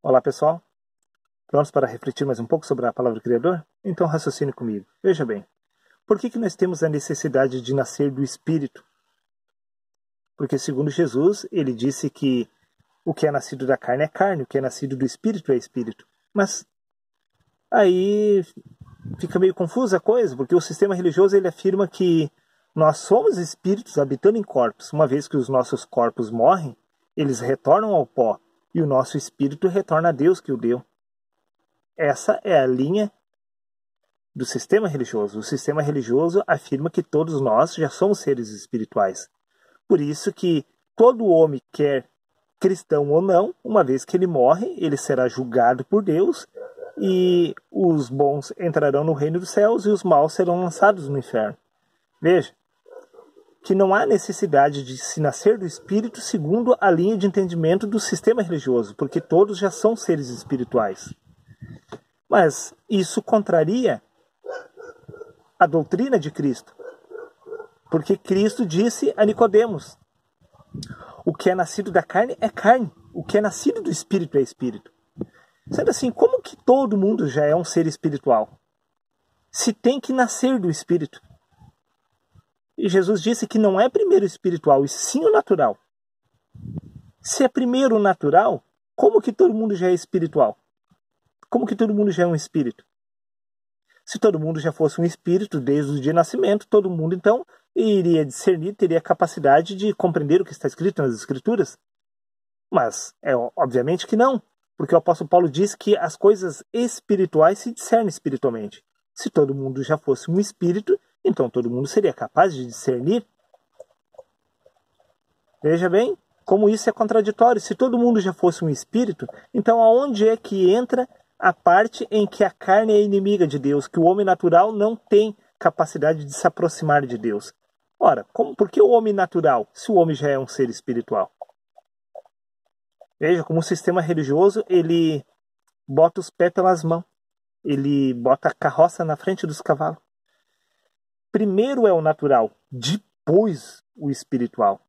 Olá pessoal, prontos para refletir mais um pouco sobre a palavra do Criador? Então raciocine comigo. Veja bem, por que nós temos a necessidade de nascer do Espírito? Porque segundo Jesus, ele disse que o que é nascido da carne é carne, o que é nascido do Espírito é Espírito. Mas aí fica meio confusa a coisa, porque o sistema religioso ele afirma que nós somos espíritos habitando em corpos. Uma vez que os nossos corpos morrem, eles retornam ao pó. E o nosso espírito retorna a Deus que o deu. Essa é a linha do sistema religioso. O sistema religioso afirma que todos nós já somos seres espirituais. Por isso que todo homem, quer cristão ou não, uma vez que ele morre, ele será julgado por Deus e os bons entrarão no reino dos céus e os maus serão lançados no inferno. Veja que não há necessidade de se nascer do Espírito segundo a linha de entendimento do sistema religioso, porque todos já são seres espirituais. Mas isso contraria a doutrina de Cristo, porque Cristo disse a Nicodemos: o que é nascido da carne é carne, o que é nascido do Espírito é Espírito. Sendo assim, como que todo mundo já é um ser espiritual? Se tem que nascer do Espírito. E Jesus disse que não é primeiro o espiritual, e sim o natural. Se é primeiro o natural, como que todo mundo já é espiritual? Como que todo mundo já é um espírito? Se todo mundo já fosse um espírito desde o dia de nascimento, todo mundo então iria discernir, teria a capacidade de compreender o que está escrito nas Escrituras. Mas é obviamente que não, porque o apóstolo Paulo diz que as coisas espirituais se discernem espiritualmente. Se todo mundo já fosse um espírito, então todo mundo seria capaz de discernir. Veja bem como isso é contraditório. Se todo mundo já fosse um espírito, então aonde é que entra a parte em que a carne é inimiga de Deus, que o homem natural não tem capacidade de se aproximar de Deus? Ora, por que o homem natural, se o homem já é um ser espiritual? Veja como o sistema religioso, ele bota os pés pelas mãos. Ele bota a carroça na frente dos cavalos. Primeiro é o natural, depois o espiritual.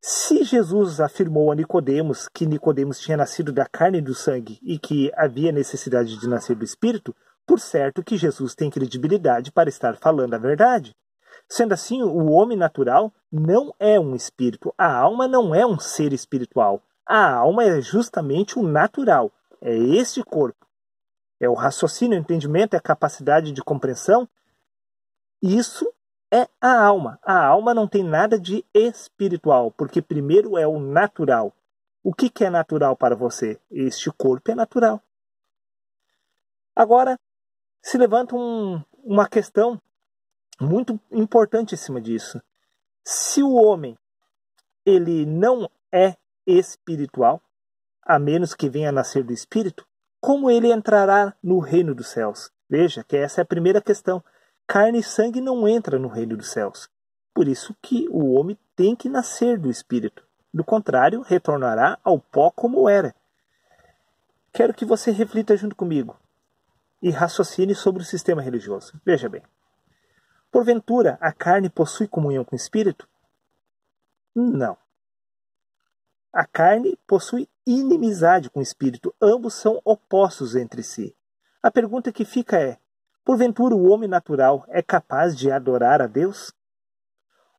Se Jesus afirmou a Nicodemos que Nicodemos tinha nascido da carne e do sangue e que havia necessidade de nascer do Espírito, por certo que Jesus tem credibilidade para estar falando a verdade. Sendo assim, o homem natural não é um espírito. A alma não é um ser espiritual. A alma é justamente o natural. É este corpo. É o raciocínio, o entendimento, é a capacidade de compreensão. Isso é a alma. A alma não tem nada de espiritual, porque primeiro é o natural. O que é natural para você? Este corpo é natural. Agora, se levanta uma questão muito importante em cima disso. Se o homem ele não é espiritual, a menos que venha a nascer do Espírito, como ele entrará no reino dos céus? Veja que essa é a primeira questão. Carne e sangue não entra no reino dos céus. Por isso que o homem tem que nascer do Espírito. Do contrário, retornará ao pó como era. Quero que você reflita junto comigo e raciocine sobre o sistema religioso. Veja bem. Porventura, a carne possui comunhão com o Espírito? Não. A carne possui inimizade com o Espírito. Ambos são opostos entre si. A pergunta que fica é: porventura o homem natural é capaz de adorar a Deus?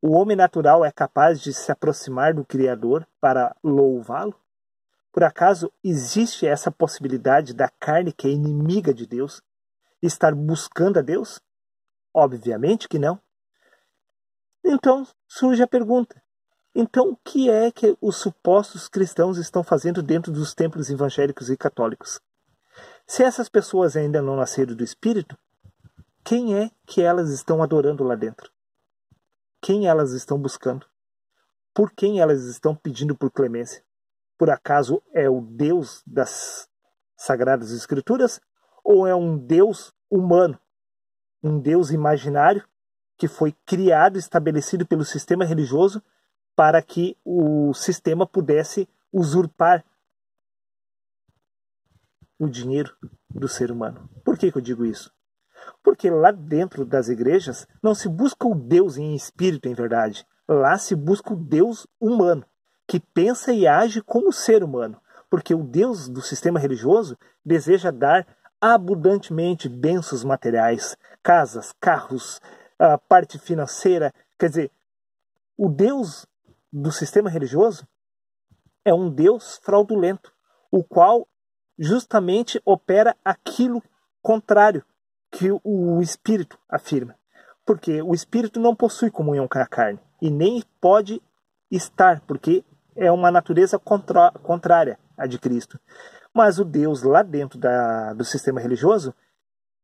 O homem natural é capaz de se aproximar do Criador para louvá-lo? Por acaso existe essa possibilidade da carne, que é inimiga de Deus, estar buscando a Deus? Obviamente que não. Então surge a pergunta: então o que é que os supostos cristãos estão fazendo dentro dos templos evangélicos e católicos? Se essas pessoas ainda não nasceram do Espírito, quem é que elas estão adorando lá dentro? Quem elas estão buscando? Por quem elas estão pedindo por clemência? Por acaso é o Deus das Sagradas Escrituras? Ou é um Deus humano? Um Deus imaginário que foi criado e estabelecido pelo sistema religioso para que o sistema pudesse usurpar o dinheiro do ser humano. Por que eu digo isso? Porque lá dentro das igrejas não se busca o Deus em espírito, em verdade. Lá se busca o Deus humano, que pensa e age como ser humano. Porque o Deus do sistema religioso deseja dar abundantemente bênçãos materiais, casas, carros, a parte financeira. Quer dizer, o Deus do sistema religioso é um Deus fraudulento, o qual justamente opera aquilo contrário que o Espírito afirma. Porque o Espírito não possui comunhão com a carne e nem pode estar, porque é uma natureza contrária à de Cristo. Mas o Deus lá dentro do sistema religioso,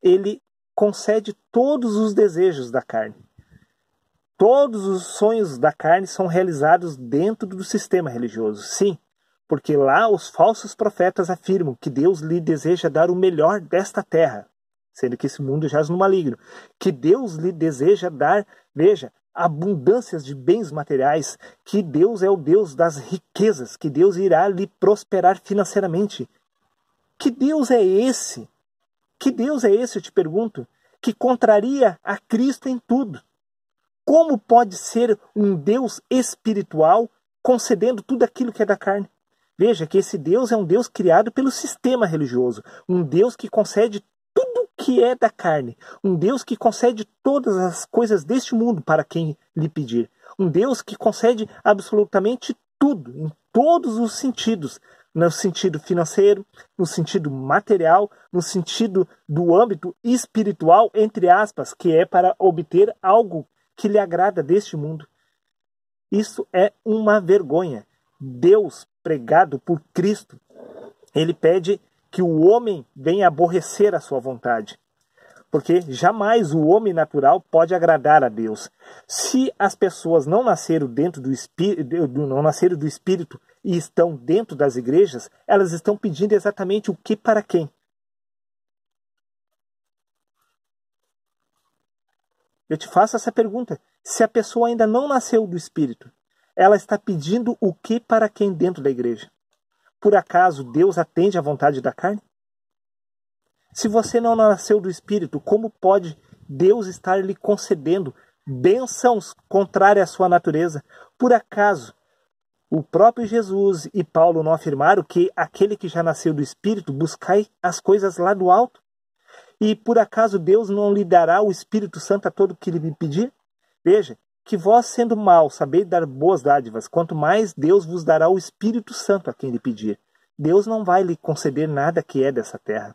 ele concede todos os desejos da carne. Todos os sonhos da carne são realizados dentro do sistema religioso. Sim, porque lá os falsos profetas afirmam que Deus lhe deseja dar o melhor desta terra, sendo que esse mundo jaz no maligno. Que Deus lhe deseja dar, veja, abundâncias de bens materiais, que Deus é o Deus das riquezas, que Deus irá lhe prosperar financeiramente. Que Deus é esse? Que Deus é esse, eu te pergunto, que contraria a Cristo em tudo? Como pode ser um Deus espiritual concedendo tudo aquilo que é da carne? Veja que esse Deus é um Deus criado pelo sistema religioso, um Deus que concede tudo que é da carne, um Deus que concede todas as coisas deste mundo para quem lhe pedir, um Deus que concede absolutamente tudo, em todos os sentidos, no sentido financeiro, no sentido material, no sentido do âmbito espiritual, entre aspas, que é para obter algo que lhe agrada deste mundo. Isso é uma vergonha. Deus, pregado por Cristo, ele pede que o homem venha aborrecer a sua vontade. Porque jamais o homem natural pode agradar a Deus. Se as pessoas não nasceram dentro do Espírito e estão dentro das igrejas, elas estão pedindo exatamente o que para quem? Eu te faço essa pergunta. Se a pessoa ainda não nasceu do Espírito, ela está pedindo o que para quem dentro da igreja? Por acaso Deus atende à vontade da carne? Se você não nasceu do Espírito, como pode Deus estar lhe concedendo bênçãos contrárias à sua natureza? Por acaso o próprio Jesus e Paulo não afirmaram que aquele que já nasceu do Espírito buscai as coisas lá do alto? E por acaso Deus não lhe dará o Espírito Santo a todo que lhe pedir? Veja, que vós, sendo maus, sabeis dar boas dádivas, quanto mais Deus vos dará o Espírito Santo a quem lhe pedir. Deus não vai lhe conceder nada que é dessa terra.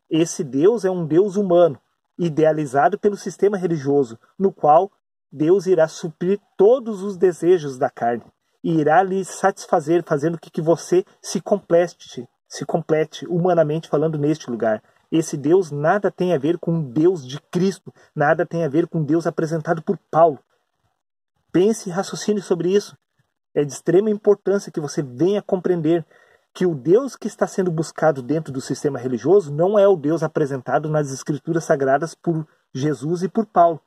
Esse Deus é um Deus humano, idealizado pelo sistema religioso, no qual Deus irá suprir todos os desejos da carne e irá lhe satisfazer, fazendo que você se complete humanamente falando neste lugar. Esse Deus nada tem a ver com o Deus de Cristo, nada tem a ver com o Deus apresentado por Paulo. Pense e raciocine sobre isso. É de extrema importância que você venha compreender que o Deus que está sendo buscado dentro do sistema religioso não é o Deus apresentado nas Escrituras Sagradas por Jesus e por Paulo.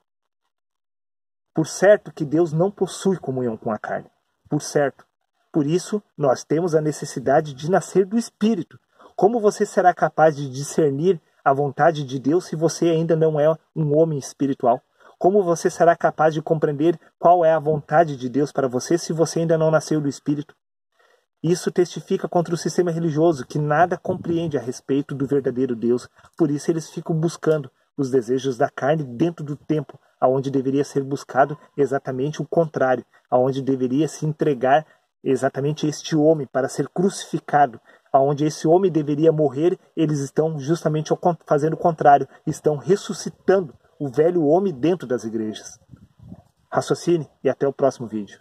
Por certo que Deus não possui comunhão com a carne. Por certo. Por isso, nós temos a necessidade de nascer do Espírito. Como você será capaz de discernir a vontade de Deus se você ainda não é um homem espiritual? Como você será capaz de compreender qual é a vontade de Deus para você se você ainda não nasceu do Espírito? Isso testifica contra o sistema religioso, que nada compreende a respeito do verdadeiro Deus. Por isso eles ficam buscando os desejos da carne dentro do templo, aonde deveria ser buscado exatamente o contrário, aonde deveria se entregar exatamente este homem para ser crucificado, aonde esse homem deveria morrer. Eles estão justamente fazendo o contrário, estão ressuscitando o velho homem dentro das igrejas. Raciocine e até o próximo vídeo.